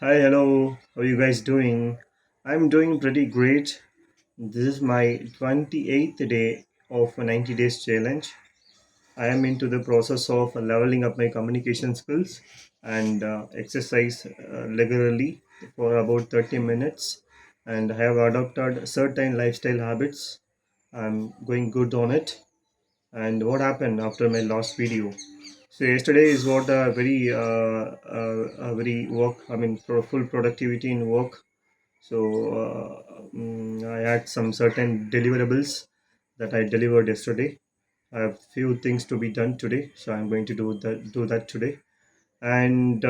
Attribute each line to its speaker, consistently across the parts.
Speaker 1: Hi, hello. How are you guys doing? I'm doing pretty great. This is my 28th day of a 90 days challenge. I am into the process of leveling up my communication skills and exercise regularly for about 30 minutes. And I have adopted certain lifestyle habits. I'm going good on it. And what happened after my last video? So yesterday is what a very work. I mean, for full productivity in work. So I had some certain deliverables that I delivered yesterday. I have few things to be done today, so I'm going to do that today. And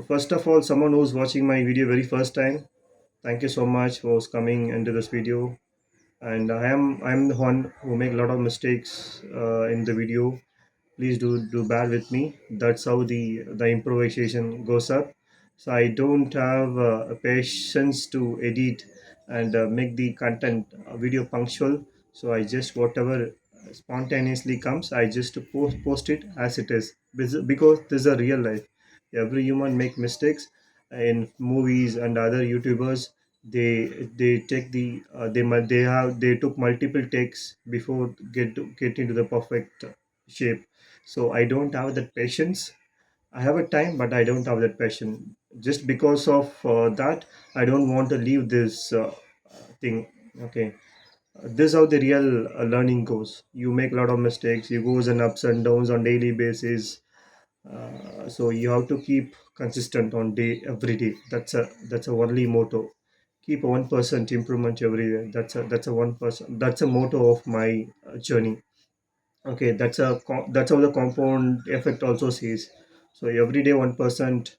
Speaker 1: first of all, someone who's watching my video very first time, thank you so much for coming into this video. And I'm the one who make a lot of mistakes in the video. Please do bear with me. That's how the improvisation goes up. So I don't have patience to edit and make the content video punctual. So I just whatever spontaneously comes, I just post it as it is, because this is a real life. Every human make mistakes. In movies and other YouTubers, they take they took multiple takes before get into the perfect shape. So I don't have that patience. I have a time, but I don't have that patience. Just because of that, I don't want to leave this thing. Okay. This is how the real learning goes. You make a lot of mistakes. You goes and ups and downs on daily basis. So you have to keep consistent on day every day. That's a only motto. Keep 1% improvement every day. That's a 1%. That's a motto of my journey. Okay, that's how the compound effect also says. So every day 1%,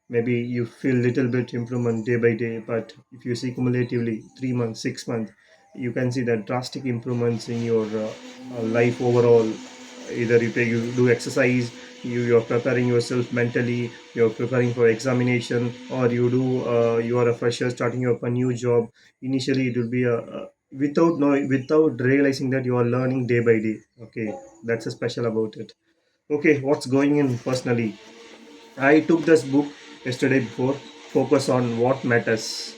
Speaker 1: maybe you feel little bit improvement day by day, but if you see cumulatively 3 months, 6 months, you can see that drastic improvements in your life overall. Either you do exercise, you're preparing yourself mentally, you're preparing for examination, or you are a fresher starting up a new job. Initially it will be without realizing that you are learning day by day. Okay, that's a special about it. Okay, what's going in personally? I took this book yesterday before, Focus on What Matters.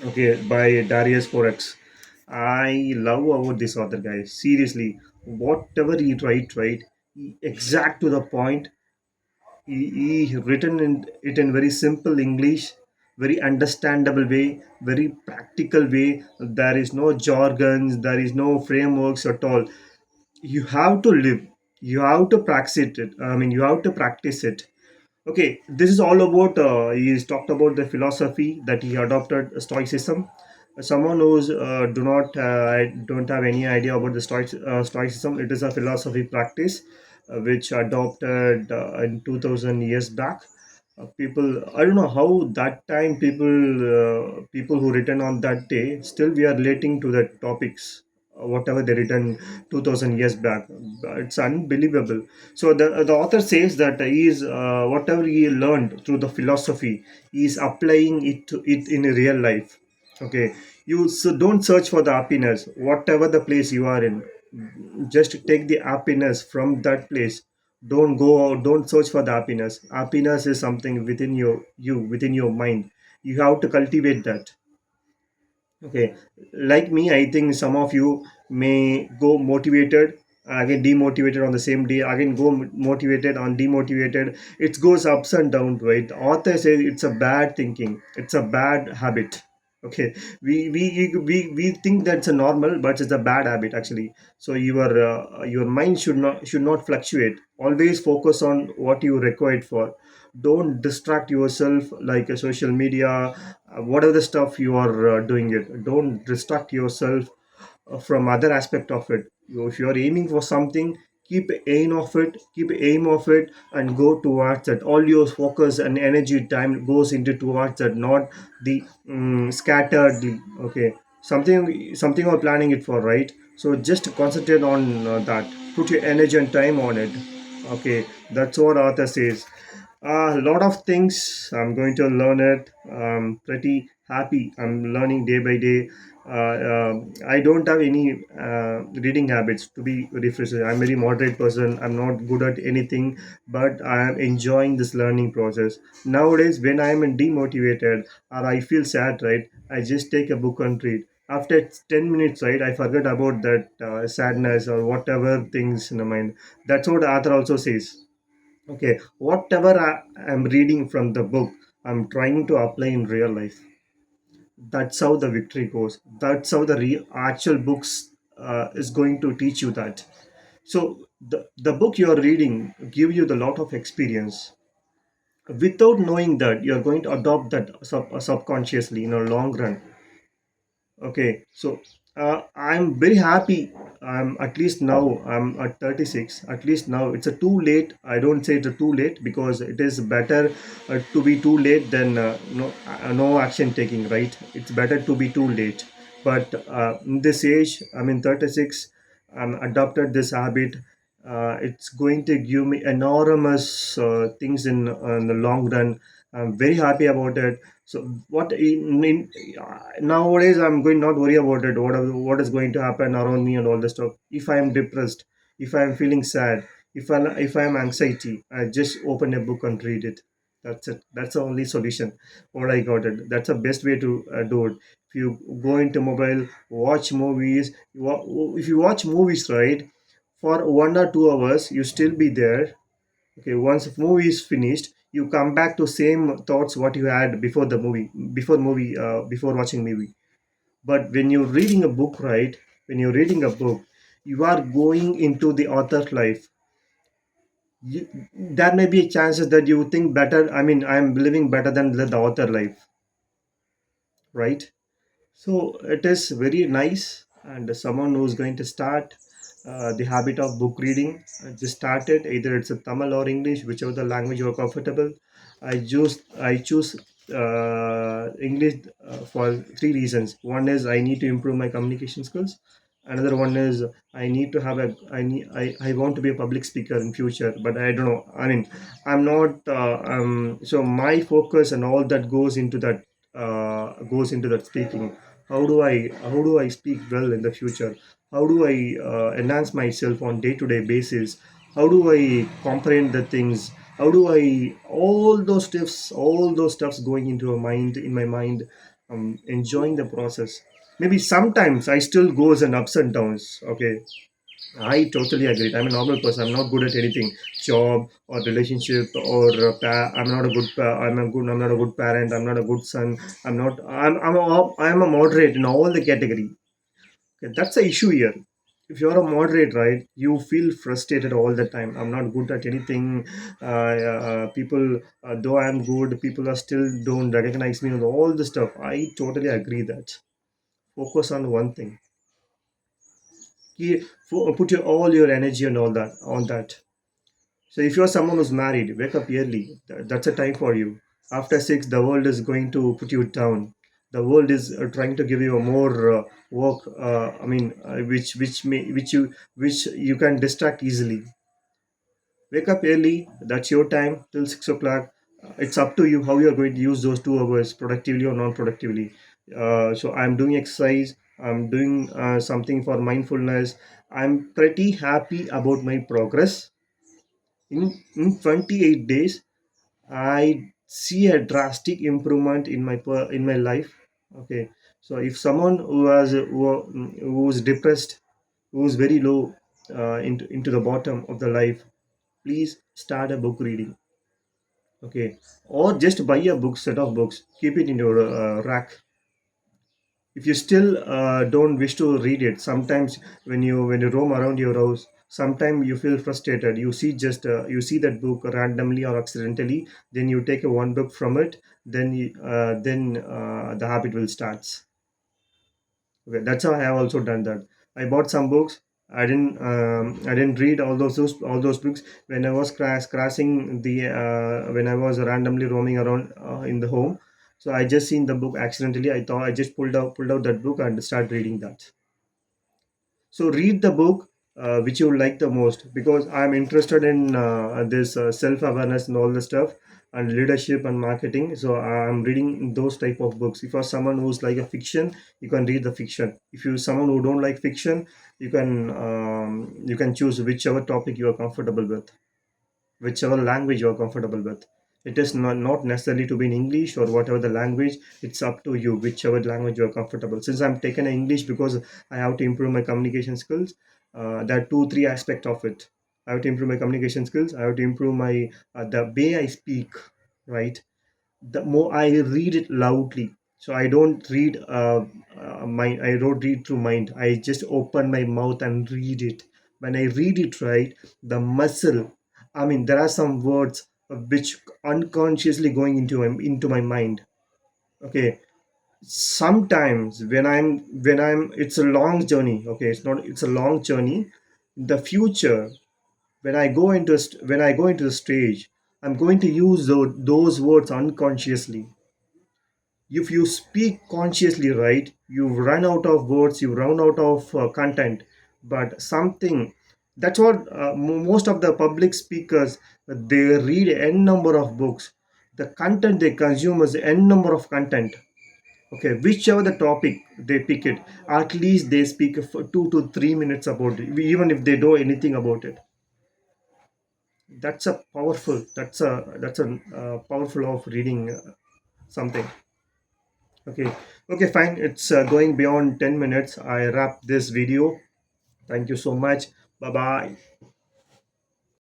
Speaker 1: Okay, by Darius Forex. I love about this author, guy. Seriously, whatever he right, exact to the point. He written it in very simple English, very understandable way, very practical way. There is no jargons, there is no frameworks at all. You have to live. You have to practice it. I mean, you have to practice it. Okay, this is all about. He's talked about the philosophy that he adopted, Stoicism. Someone who's don't have any idea about the Stoicism. It is a philosophy practice which adopted in 2000 years back. People, I don't know how that time people who written on that day still we are relating to the topics. Whatever they written 2000 years back, it's unbelievable. So the author says that he is whatever he learned through the philosophy, he is applying it in a real life. Okay, don't search for the happiness, whatever the place you are in. Just take the happiness from that place. Don't go out, don't search for the happiness. Happiness is something within within your mind. You have to cultivate that. Okay, like me, I think some of you may go motivated, again demotivated on the same day, again go motivated on demotivated. It goes ups and downs, right? The author says it's a bad thinking, it's a bad habit. Okay, we think that's a normal, but it's a bad habit actually. So your mind should not fluctuate. Always focus on what you required for. Don't distract yourself like a social media, whatever the stuff you are doing it. Don't distract yourself from other aspect of it. If you are aiming for something, keep aim of it and go towards it. All your focus and energy time goes into towards it, not the scattered. Okay, something you're planning it for, right? So just concentrate on that. Put your energy and time on it. Okay, that's what author says. A lot of things. I'm going to learn it. I'm pretty happy. I'm learning day by day. I don't have any reading habits to be refreshed. I'm very moderate person. I'm not good at anything, but I am enjoying this learning process. Nowadays, when I am demotivated or I feel sad, right, I just take a book and read. After 10 minutes, right, I forget about that sadness or whatever things in the mind. That's what the author also says. Okay, whatever am reading from the book, I'm trying to apply in real life. That's how the victory goes. That's how the actual books is going to teach you that. So the book you're reading give you the lot of experience. Without knowing that, you're going to adopt that subconsciously in a long run. Okay, so I'm very happy. I'm at least now I'm at 36. At least now it's a too late. I don't say it's a too late because it is better to be too late than no action taking. Right? It's better to be too late. But in this age, I'm in 36. I'm adopted this habit. It's going to give me enormous things in the long run. I'm very happy about it. So nowadays I'm going not worry about it. What is going to happen around me and all this stuff. If I am depressed, if I am feeling sad, if I am anxiety, I just open a book and read it. That's it. That's the only solution. What I got it. That's the best way to do it. If you go into mobile, watch movies. If you watch movies, right, for 1 or 2 hours, you still be there. Okay, once the movie is finished, you come back to same thoughts what you had before watching movie. But when you're reading a book, right? When you're reading a book, you are going into the author's life. There may be chances that you think better. I mean, I'm living better than the author life, right? So it is very nice, and someone who's going to start the habit of book reading, just start it. Either it's a Tamil or English, whichever the language you're comfortable. I choose English for three reasons. One is I need to improve my communication skills. Another one is I need to have a I want to be a public speaker in future, but I don't know. I mean, I'm not. So my focus and all that goes into that speaking. How do I speak well in the future? How do I enhance myself on day to day basis? How do I comprehend the things? How do I all those stuffs going into a mind in my mind, enjoying the process. Maybe sometimes I still goes and ups and downs. Okay, I totally agree. I'm a normal person. I'm not good at anything, job or relationship or I'm not a good. I'm a good. I'm not a good parent. I'm not a good son. I'm not. I'm a moderate in all the category. Okay, that's the issue here. If you're a moderate, right, you feel frustrated all the time. I'm not good at anything. People, though I'm good, people are still don't recognize me and all the stuff. I totally agree that. Focus on one thing. Put all your energy and all that on that. So if you're someone who's married, wake up early. That's a time for you. After 6, the world is going to put you down. The world is trying to give you a more work. I mean, which you can distract easily. Wake up early. That's your time till 6 o'clock. It's up to you how you're going to use those 2 hours productively or non-productively. So I'm doing exercise. I'm doing something for mindfulness. I'm pretty happy about my progress in 28 days. I see a drastic improvement in my life. Okay, so if someone who's depressed, who's very low into the bottom of the life, please start a book reading. Okay, or just buy a book set of books, keep it in your rack. If you still don't wish to read it, sometimes when you roam around your house, sometimes you feel frustrated. You see that book randomly or accidentally, then you take a one book from it, then the habit will start. Okay, that's how I have also done that. I bought some books. I didn't read all those books when I was crashing the when I was randomly roaming around in the home. So I just seen the book accidentally. I thought I just pulled out that book and start reading that. So read the book which you like the most, because I'm interested in this self awareness and all the stuff. and leadership and marketing. So I'm reading those type of books. If you're someone who's like a fiction, you can read the fiction. If you're someone who don't like fiction, you can choose whichever topic you are comfortable with, whichever language you are comfortable with. It is not necessarily to be in English or whatever the language. It's up to you, whichever language you are comfortable. Since I'm taking English because I have to improve my communication skills, there are two, three aspects of it. I have to improve my communication skills. I have to improve my the way I speak, right? The more I read it loudly. So I don't read mind. I don't read through mind. I just open my mouth and read it. When I read it right, the muscle. I mean, there are some words which unconsciously going into my mind. Okay, sometimes when I'm it's a long journey. Okay, it's a long journey. The future, when I go into the stage, I'm going to use those words unconsciously. If you speak consciously, right, you run out of words, you run out of content. But something, that's what most of the public speakers, they read n number of books. The content they consume is n number of content. Okay, whichever the topic they pick it, at least they speak for 2 to 3 minutes about it, even if they know anything about it. That's a powerful of reading something. Okay. Okay, fine. It's going beyond 10 minutes. I wrap this video. Thank you so much. Bye bye.